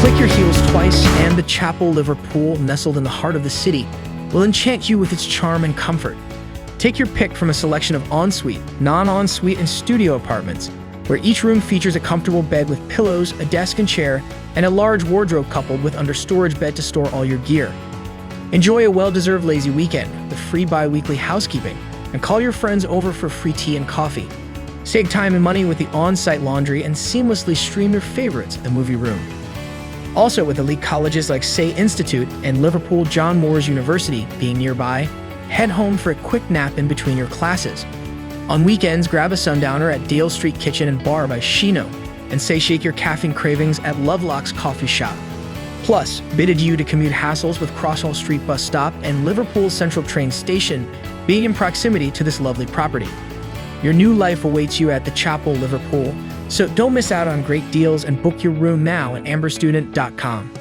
Click your heels twice, and the Chapel Liverpool, nestled in the heart of the city, will enchant you with its charm and comfort. Take your pick from a selection of ensuite, non-ensuite, and studio apartments, where each room features a comfortable bed with pillows, a desk and chair, and a large wardrobe coupled with under-storage bed to store all your gear. Enjoy a well-deserved lazy weekend with free bi-weekly housekeeping, and call your friends over for free tea and coffee. Save time and money with the on-site laundry and seamlessly stream your favorites in the movie room. Also, with elite colleges like SAE Institute and Liverpool John Moores University being nearby, head home for a quick nap in between your classes. On weekends, grab a sundowner at Dale Street Kitchen and Bar by Shino, and satiate your caffeine cravings at Lovelock's Coffee Shop. Plus, bid adieu to commute hassles with Crosshall Street Bus Stop and Liverpool Central Train Station being in proximity to this lovely property. Your new life awaits you at the Chapel Liverpool, so don't miss out on great deals and book your room now at amberstudent.com.